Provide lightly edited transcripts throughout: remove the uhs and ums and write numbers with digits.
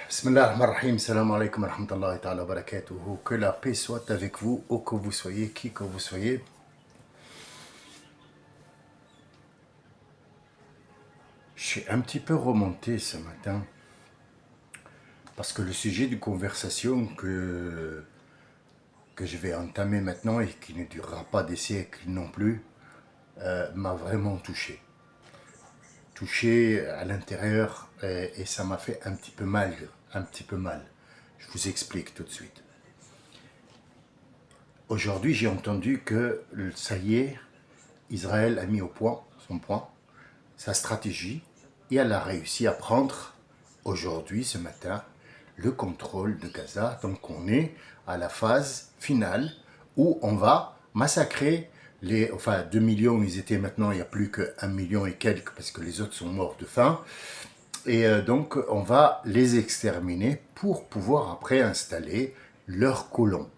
Bismillah ar-Rahman ar-Rahim, salam alaikum wa rahmatullahi ta'ala wa barakatuhu. Que la paix soit avec vous, où que vous soyez, qui que vous soyez. Je suis un petit peu remonté ce matin parce que le sujet de conversation que je vais entamer maintenant et qui ne durera pas des siècles non plus m'a vraiment touché. Touché à l'intérieur et ça m'a fait un petit peu mal, un petit peu mal. Je vous explique tout de suite. Aujourd'hui, j'ai entendu que ça y est, Israël a mis au point son point, sa stratégie, et elle a réussi à prendre aujourd'hui, ce matin, le contrôle de Gaza. Donc on est à la phase finale où on va massacrer les... Enfin, 2 millions, ils étaient maintenant, il n'y a plus que 1 million et quelques parce que les autres sont morts de faim. Et donc on va les exterminer pour pouvoir après installer leurs colons.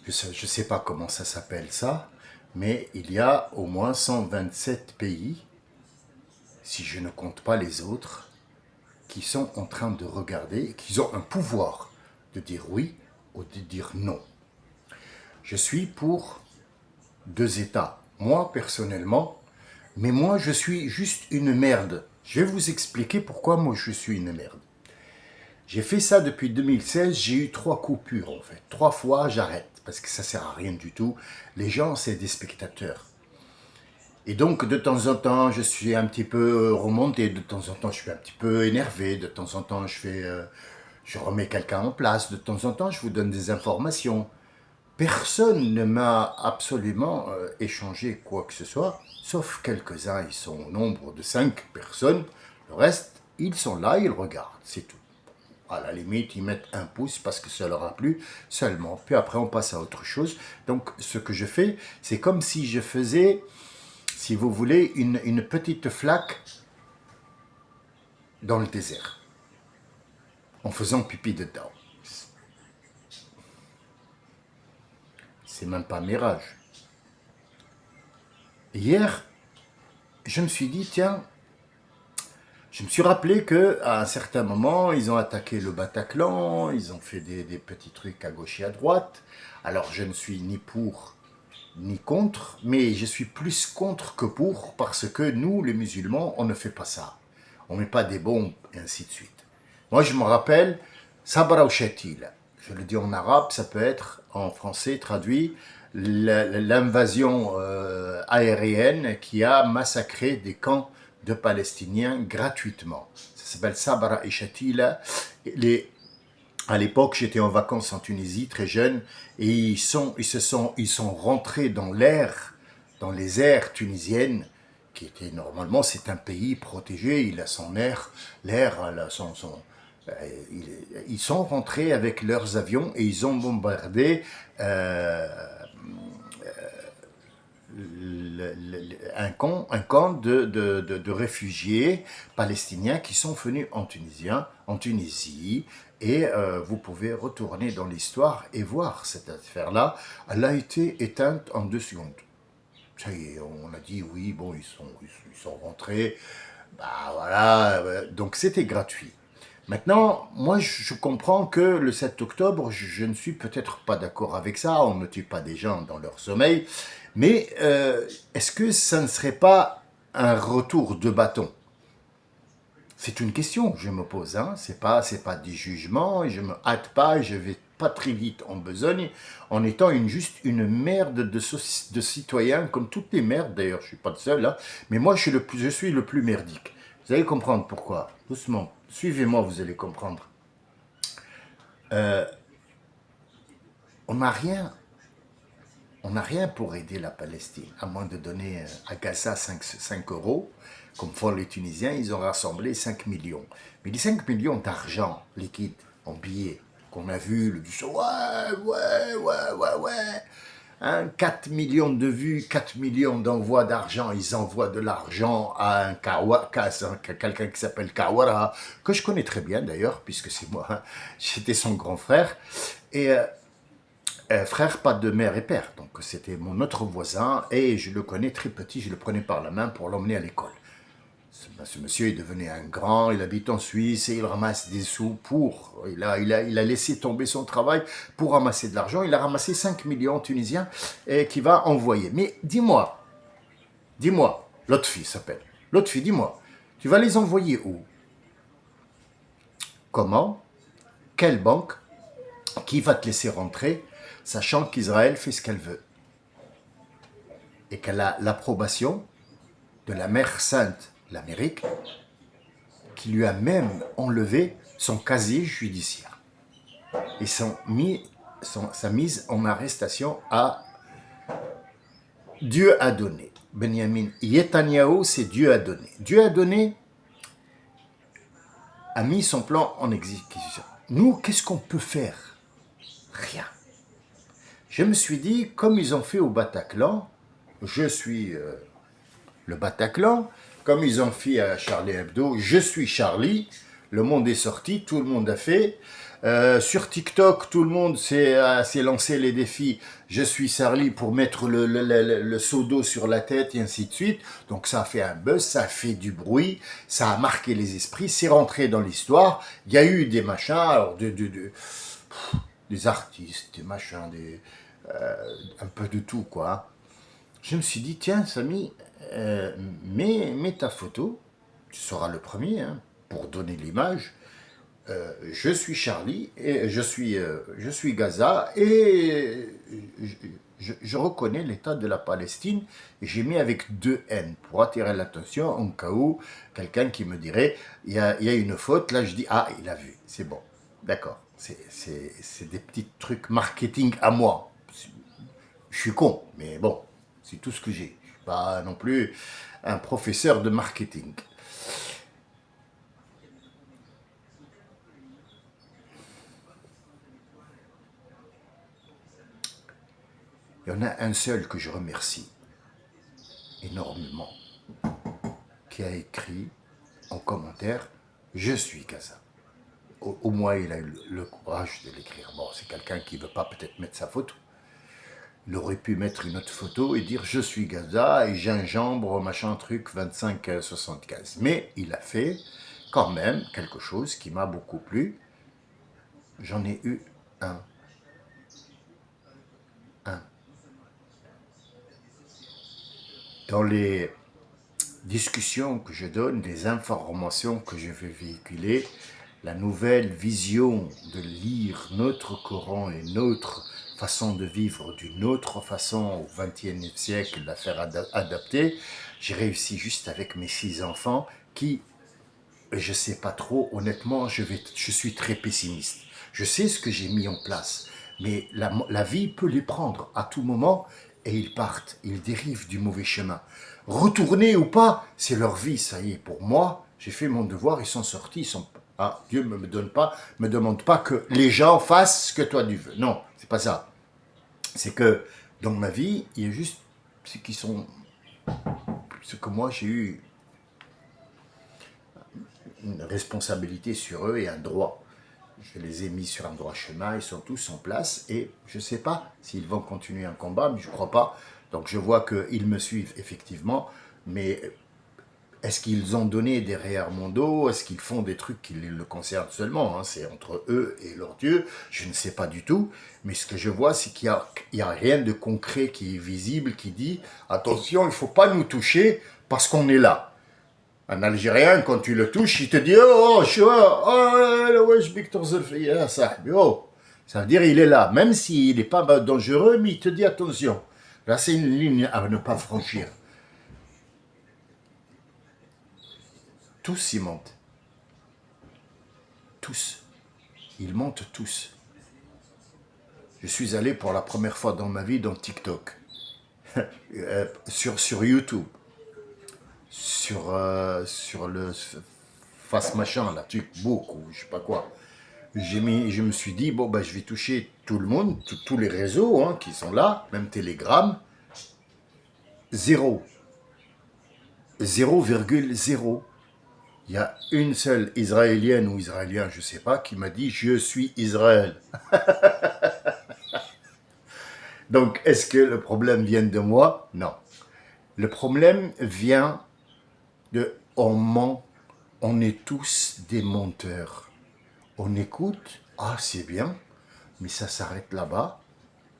Je ne sais pas comment ça s'appelle ça, mais il y a au moins 127 pays, si je ne compte pas les autres, qui sont en train de regarder, qui ont un pouvoir de dire oui ou de dire non. Je suis pour 2 États, moi personnellement, mais moi je suis juste une merde. Je vais vous expliquer pourquoi moi je suis une merde. J'ai fait ça depuis 2016, j'ai eu 3 coupures en fait. 3 fois j'arrête, parce que ça sert à rien du tout. Les gens, c'est des spectateurs. Et donc, de temps en temps, je suis un petit peu remonté, de temps en temps, je suis un petit peu énervé, de temps en temps, je remets quelqu'un en place, de temps en temps, je vous donne des informations. Personne ne m'a absolument échangé quoi que ce soit, sauf quelques-uns, ils sont au nombre de 5 personnes. Le reste, ils sont là, ils regardent, c'est tout. À la limite, ils mettent un pouce parce que ça leur a plu seulement. Puis après, on passe à autre chose. Donc, ce que je fais, c'est comme si je faisais, si vous voulez, une petite flaque dans le désert, en faisant pipi dedans. C'est même pas un mirage. Hier, je me suis dit, tiens, je me suis rappelé qu'à un certain moment, ils ont attaqué le Bataclan, ils ont fait des petits trucs à gauche et à droite. Alors, je ne suis ni pour ni contre, mais je suis plus contre que pour, parce que nous, les musulmans, on ne fait pas ça. On ne met pas des bombes, et ainsi de suite. Moi, je me rappelle, Sabra ou Shatil. Je le dis en arabe, ça peut être en français traduit, l'invasion aérienne qui a massacré des camps de Palestiniens gratuitement. Ça s'appelle Sabra et Shatila. À l'époque, j'étais en vacances en Tunisie, très jeune, et ils sont rentrés dans l'air, dans les airs tunisiennes, qui était normalement, c'est un pays protégé, il a son air, l'air, euh, ils sont rentrés avec leurs avions et ils ont bombardé un camp de réfugiés palestiniens qui sont venus en Tunisie, et vous pouvez retourner dans l'histoire et voir cette affaire-là. Elle a été éteinte en 2 secondes. Ça y est, on a dit oui, bon, ils sont rentrés, bah voilà, donc c'était gratuit. Maintenant, moi je comprends que le 7 octobre, je ne suis peut-être pas d'accord avec ça, on ne tue pas des gens dans leur sommeil, mais est-ce que ça ne serait pas un retour de bâton? C'est une question que je me pose, hein. C'est pas des jugements, et je me hâte pas, et je vais pas très vite en besogne, en étant juste une merde de citoyen, comme toutes les merdes, d'ailleurs, je suis pas le seul, hein, mais moi je suis le plus merdique. Vous allez comprendre pourquoi, doucement, suivez-moi, vous allez comprendre. On n'a rien, on n'a rien pour aider la Palestine, à moins de donner à Gaza 5 euros, comme font les Tunisiens, ils ont rassemblé 5 millions. Mais les 5 millions d'argent liquide, en billets, qu'on a vu, le disent, ouais, hein, 4 millions de vues, 4 millions d'envois d'argent, ils envoient de l'argent à quelqu'un qui s'appelle Kawara, que je connais très bien d'ailleurs, puisque c'est moi, hein, j'étais son grand frère, et frère, pas de mère et père, donc c'était mon autre voisin, et je le connais très petit, je le prenais par la main pour l'emmener à l'école. Ce monsieur est devenu un grand, il habite en Suisse et il ramasse des sous pour. Il a laissé tomber son travail pour ramasser de l'argent. Il a ramassé 5 millions tunisiens et qui va envoyer. Mais dis-moi, l'autre fille s'appelle. L'autre fille, dis-moi, tu vas les envoyer où? Comment? Quelle banque? Qui va te laisser rentrer, sachant qu'Israël fait ce qu'elle veut et qu'elle a l'approbation de la Mère Sainte, l'Amérique, qui lui a même enlevé son casier judiciaire et sa mise en arrestation à Dieu a donné. Benjamin Netanyahu, c'est Dieu a donné. Dieu a donné, a mis son plan en exécution. Nous, qu'est-ce qu'on peut faire? Rien. Je me suis dit, comme ils ont fait au Bataclan, je suis le Bataclan, comme ils ont fait à Charlie Hebdo, je suis Charlie, le monde est sorti, tout le monde a fait. Sur TikTok, tout le monde s'est lancé les défis, je suis Charlie pour mettre le seau d'eau sur la tête et ainsi de suite. Donc ça a fait un buzz, ça a fait du bruit, ça a marqué les esprits, c'est rentré dans l'histoire. Il y a eu des machins, alors des artistes, des machins, un peu de tout quoi. Je me suis dit, tiens Samy, mets ta photo, tu seras le premier hein, pour donner l'image. Je suis Charlie, et je suis Gaza, et je reconnais l'État de la Palestine, et j'ai mis avec 2 N pour attirer l'attention en cas où quelqu'un qui me dirait, il y a une faute, là je dis, ah il a vu, c'est bon, d'accord, c'est des petits trucs marketing à moi. Je suis con, mais bon, c'est tout ce que j'ai. Je ne suis pas non plus un professeur de marketing. Il y en a un seul que je remercie énormément, qui a écrit en commentaire « Je suis Gaza ». Au moins, il a eu le courage de l'écrire. Bon, c'est quelqu'un qui ne veut pas peut-être mettre sa photo. Il aurait pu mettre une autre photo et dire « Je suis Gaza et gingembre, machin truc, 25-75 ». Mais il a fait quand même quelque chose qui m'a beaucoup plu. J'en ai eu un. Dans les discussions que je donne, les informations que je vais véhiculer, la nouvelle vision de lire notre Coran et notre façon de vivre d'une autre façon au XXIe siècle, la faire adapter, j'ai réussi juste avec mes 6 enfants qui, je ne sais pas trop, honnêtement, je suis très pessimiste. Je sais ce que j'ai mis en place, mais la vie peut les prendre à tout moment et ils partent, ils dérivent du mauvais chemin. Retourner ou pas, c'est leur vie, ça y est. Pour moi, j'ai fait mon devoir, ils sont sortis, Dieu ne me demande pas que les gens fassent ce que toi tu veux. Non, c'est pas ça. C'est que dans ma vie, il y a juste ce que moi j'ai eu une responsabilité sur eux et un droit. Je les ai mis sur un droit chemin, ils sont tous en place et je ne sais pas s'ils vont continuer un combat, mais je ne crois pas. Donc je vois qu'ils me suivent effectivement, mais est-ce qu'ils ont donné derrière mon dos? Est-ce qu'ils font des trucs qui le concernent seulement hein? C'est entre eux et leur Dieu, je ne sais pas du tout. Mais ce que je vois, c'est qu'il n'y a rien de concret qui est visible, qui dit « Attention, il ne faut pas nous toucher parce qu'on est là ». Un Algérien, quand tu le touches, il te dit « Oh, oh, ça veut dire il est là. Même s'il n'est pas dangereux, mais il te dit « Attention, là c'est une ligne à ne pas franchir ». Tous y montent. Tous. Ils montent tous. Je suis allé pour la première fois dans ma vie dans TikTok, sur YouTube, sur le face machin, là, truc beaucoup, je sais pas quoi. Je me suis dit, bon, ben, je vais toucher tout le monde, tous les réseaux hein, qui sont là, même Telegram. 0. 0,0. Il y a une seule Israélienne ou Israélien, je ne sais pas, qui m'a dit « Je suis Israël ». Donc, est-ce que le problème vient de moi? Non. Le problème vient de On ment, on est tous des menteurs. On écoute, ah c'est bien, mais ça s'arrête là-bas,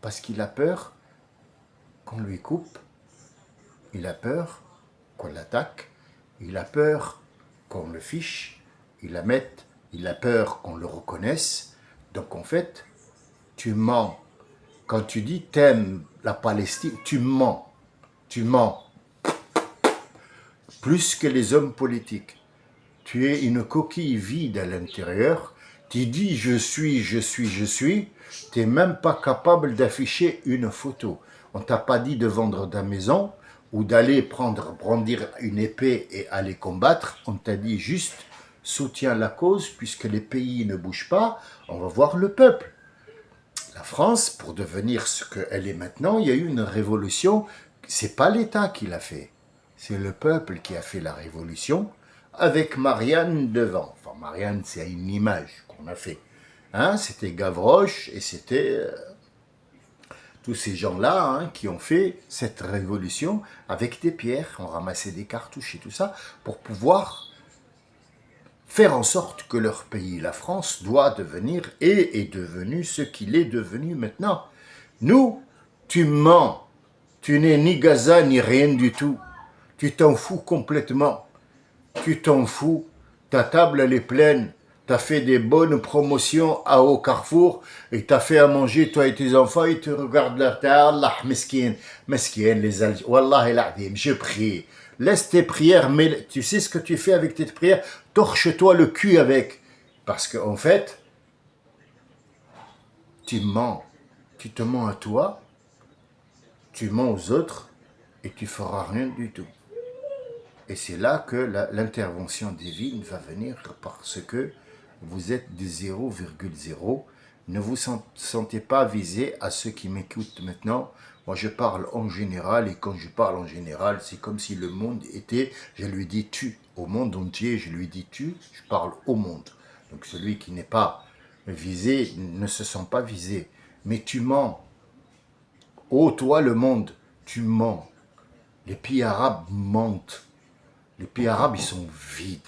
parce qu'il a peur qu'on lui coupe, il a peur qu'on l'attaque, il a peur qu'on le fiche, il la mette, il a peur qu'on le reconnaisse. Donc en fait, tu mens. Quand tu dis t'aimes la Palestine, tu mens. Tu mens. Plus que les hommes politiques. Tu es une coquille vide à l'intérieur. Tu dis je suis, je suis, je suis. Tu n'es même pas capable d'afficher une photo. On t'a pas dit de vendre ta maison ou d'aller brandir une épée et aller combattre. On t'a dit juste soutiens la cause puisque les pays ne bougent pas. On va voir le peuple. La France, pour devenir ce qu'elle est maintenant, il y a eu une révolution. C'est pas l'État qui l'a fait. C'est le peuple qui a fait la révolution avec Marianne devant. Enfin, Marianne, c'est une image qu'on a fait. Hein, c'était Gavroche et c'était tous ces gens-là qui ont fait cette révolution avec des pierres, ont ramassé des cartouches et tout ça pour pouvoir faire en sorte que leur pays, la France, doit devenir et est devenu ce qu'il est devenu maintenant. Nous, tu mens. Tu n'es ni Gaza ni rien du tout. Tu t'en fous complètement. Tu t'en fous. Ta table, elle est pleine. Tu as fait des bonnes promotions au Carrefour et tu as fait à manger, toi et tes enfants, ils te regardent la terre. Allah, mesquine, mesquine, les Algériens. Wallah, el je prie. Laisse tes prières, mais tu sais ce que tu fais avec tes prières? Torche-toi le cul avec. Parce qu'en fait, tu mens. Tu te mens à toi, tu mens aux autres et tu feras rien du tout. Et c'est là que l'intervention divine va venir parce que vous êtes de 0,0. Ne vous sentez pas visé à ceux qui m'écoutent maintenant. Moi, je parle en général et quand je parle en général, c'est comme si le monde était, je lui dis tu. Au monde entier, je lui dis tu, je parle au monde. Donc celui qui n'est pas visé ne se sent pas visé. Mais tu mens. Oh, toi le monde, tu mens. Les pays arabes mentent. Les pays arabes, ils sont vides.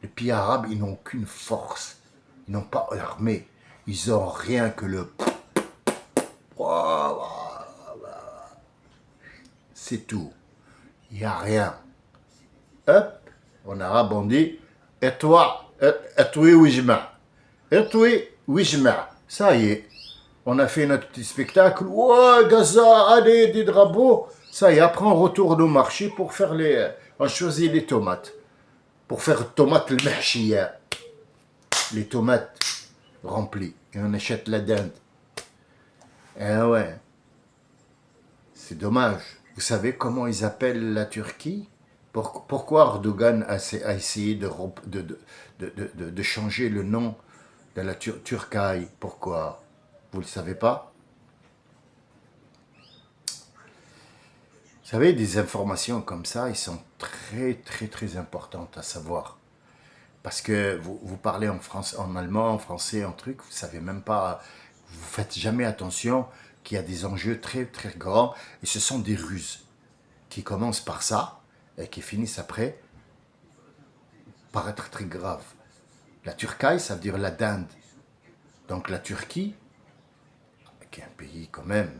Les pays arabes, ils n'ont aucune force. Ils n'ont pas l'armée. Ils n'ont rien que le... C'est tout. Il n'y a rien. Hop, en arabe, on dit et toi, wijma. Et toi, wijma. Ça y est. On a fait notre petit spectacle. Ouais, Gaza, allez, des drapeaux. Ça y est, après on retourne au marché pour faire les... On choisit les tomates. Pour faire tomates le mahchiya. Les tomates remplies. Et on achète la dinde. Eh ouais. C'est dommage. Vous savez comment ils appellent la Turquie? Pourquoi Erdogan a essayé de changer le nom de la Turquie? Pourquoi? Vous ne le savez pas? Vous savez, des informations comme ça, ils sont très, très, très importantes à savoir. Parce que vous parlez en France, en allemand, en français, en truc, vous savez même pas, vous faites jamais attention qu'il y a des enjeux très, très grands. Et ce sont des ruses qui commencent par ça et qui finissent après par être très graves. La Turquie, ça veut dire la dinde. Donc la Turquie, qui est un pays quand même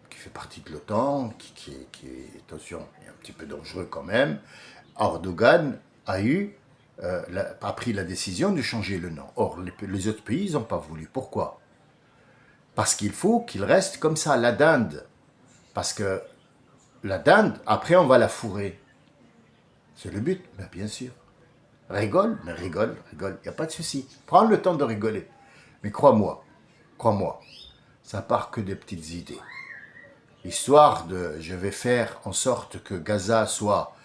qui fait partie de l'OTAN, qui est, attention, est un petit peu dangereux quand même, Erdogan a pris la décision de changer le nom. Or, les autres pays, ils n'ont pas voulu. Pourquoi? Parce qu'il faut qu'il reste comme ça, la dinde. Parce que la dinde, après, on va la fourrer. C'est le but, ben, bien sûr. Rigole, mais rigole, rigole, il n'y a pas de souci. Prends le temps de rigoler. Mais crois-moi, ça part que des petites idées. Histoire de, je vais faire en sorte que Gaza soit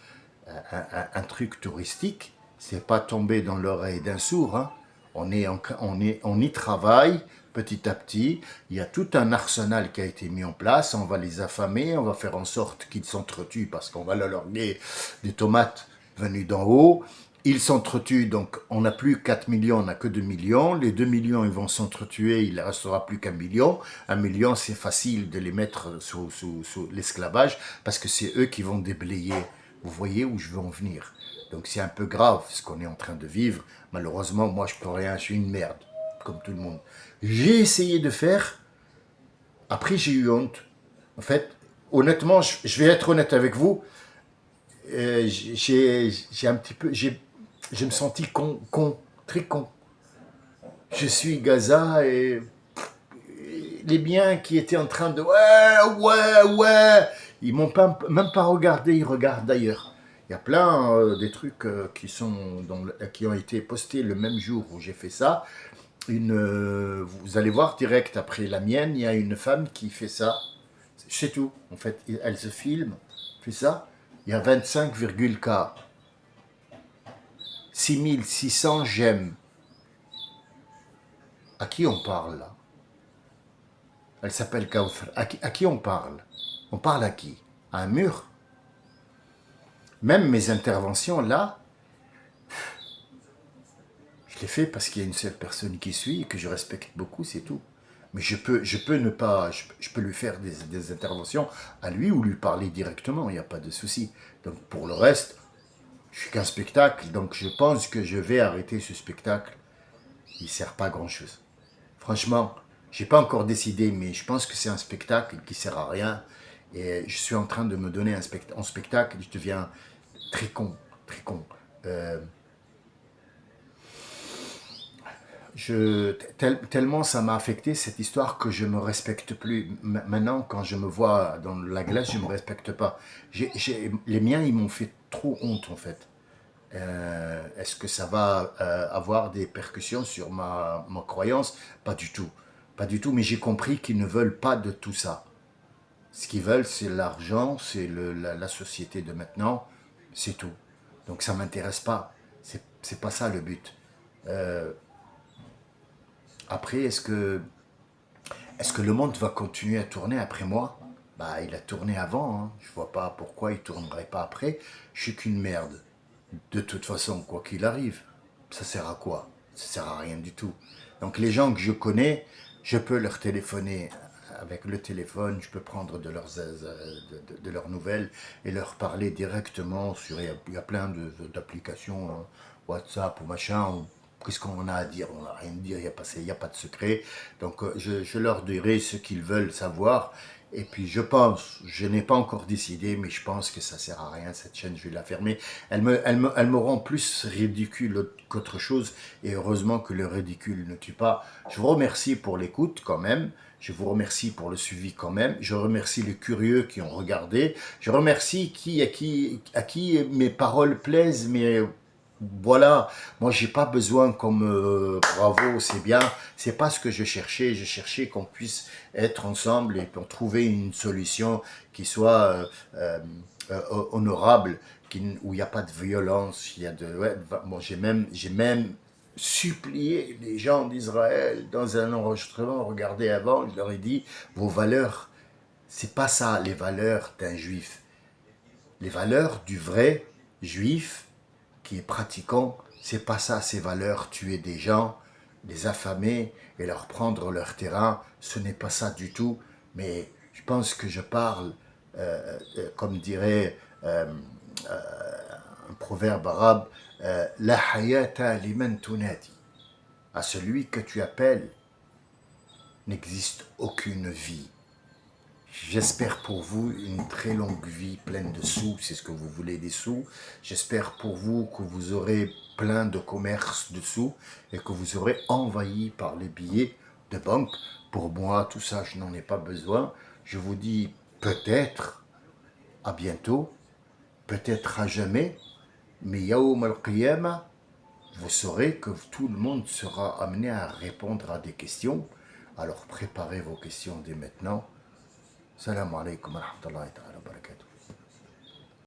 un truc touristique, c'est pas tomber dans l'oreille d'un sourd. Hein. On y travaille petit à petit. Il y a tout un arsenal qui a été mis en place. On va les affamer, on va faire en sorte qu'ils s'entretuent parce qu'on va leur donner des tomates venues d'en haut. Ils s'entretuent, donc on n'a plus 4 millions, on n'a que 2 millions. Les 2 millions, ils vont s'entretuer, il ne restera plus qu'1 million. 1 million, c'est facile de les mettre sous l'esclavage parce que c'est eux qui vont déblayer. Vous voyez où je veux en venir. Donc c'est un peu grave ce qu'on est en train de vivre. Malheureusement, moi je peux rien, je suis une merde, comme tout le monde. J'ai essayé de faire, après j'ai eu honte. En fait, honnêtement, je vais être honnête avec vous, j'ai un petit peu, je me sentis con, très con. Je suis Gaza et les biens qui étaient en train de ouais, ils m'ont pas, même pas regardé, ils regardent d'ailleurs. Il y a plein des trucs qui ont été postés le même jour où j'ai fait ça. Vous allez voir direct après la mienne, il y a une femme qui fait ça. C'est tout. En fait, elle se filme, fait ça. Il y a 25,K. 6600 j'aime. À qui on parle là? Elle s'appelle Kauthar. À qui on parle? On parle à qui? À un mur? Même mes interventions là, je les fais parce qu'il y a une seule personne qui suit et que je respecte beaucoup, c'est tout. Mais je peux ne pas, je peux lui faire des interventions à lui ou lui parler directement, il n'y a pas de souci. Donc pour le reste, je suis qu'un spectacle, donc je pense que je vais arrêter ce spectacle. Il ne sert pas à grand chose. Franchement, j'ai pas encore décidé, mais je pense que c'est un spectacle qui sert à rien. Et je suis en train de me donner un spectacle, je deviens très con, très con. Euh, tellement ça m'a affecté cette histoire que je me respecte plus. Maintenant, quand je me vois dans la glace, je me respecte pas. Les miens, ils m'ont fait trop honte en fait. Est-ce que ça va avoir des percussions sur ma croyance? Pas du tout. Pas du tout, mais j'ai compris qu'ils ne veulent pas de tout ça. Ce qu'ils veulent, c'est l'argent, c'est la société de maintenant, c'est tout. Donc ça ne m'intéresse pas. C'est pas ça le but. Euh, Après, est-ce que le monde va continuer à tourner après moi? Bah, il a tourné avant, hein. Je vois pas pourquoi il tournerait pas après. Je suis qu'une merde. De toute façon, quoi qu'il arrive, ça sert à quoi? Ça sert à rien du tout. Donc les gens que je connais, je peux leur téléphoner avec le téléphone, je peux prendre de leurs nouvelles et leur parler directement sur. Il y a plein d'applications, hein, WhatsApp ou machin. Qu'est-ce qu'on a à dire? On n'a rien à dire, il y a pas de secret. Donc je leur dirai ce qu'ils veulent savoir. Et puis je n'ai pas encore décidé, mais je pense que ça sert à rien, cette chaîne, je vais la fermer. Elle me rend plus ridicule qu'autre chose, et heureusement que le ridicule ne tue pas. Je vous remercie pour l'écoute quand même, je vous remercie pour le suivi quand même, je remercie les curieux qui ont regardé, je remercie à qui mes paroles plaisent, mais voilà, moi j'ai pas besoin comme bravo, c'est bien, c'est pas ce que je cherchais qu'on puisse être ensemble et pour trouver une solution qui soit honorable, où il n'y a pas de violence, il y a de ouais, bon, j'ai même supplié les gens d'Israël dans un enregistrement, regardez avant, je leur ai dit vos valeurs, c'est pas ça les valeurs d'un juif. Les valeurs du vrai juif qui est pratiquant, c'est pas ça ses valeurs, tuer des gens, les affamer et leur prendre leur terrain, ce n'est pas ça du tout. Mais je pense que je parle, comme dirait un proverbe arabe, la hayata liman tunati. À celui que tu appelles, n'existe aucune vie. J'espère pour vous une très longue vie pleine de sous, c'est ce que vous voulez, des sous. J'espère pour vous que vous aurez plein de commerces de sous et que vous serez envahi par les billets de banque. Pour moi, tout ça, je n'en ai pas besoin. Je vous dis peut-être à bientôt, peut-être à jamais, mais Yaoum al-Qiyamah, vous saurez que tout le monde sera amené à répondre à des questions. Alors préparez vos questions dès maintenant. السلام عليكم ورحمة الله تعالى وبركاته.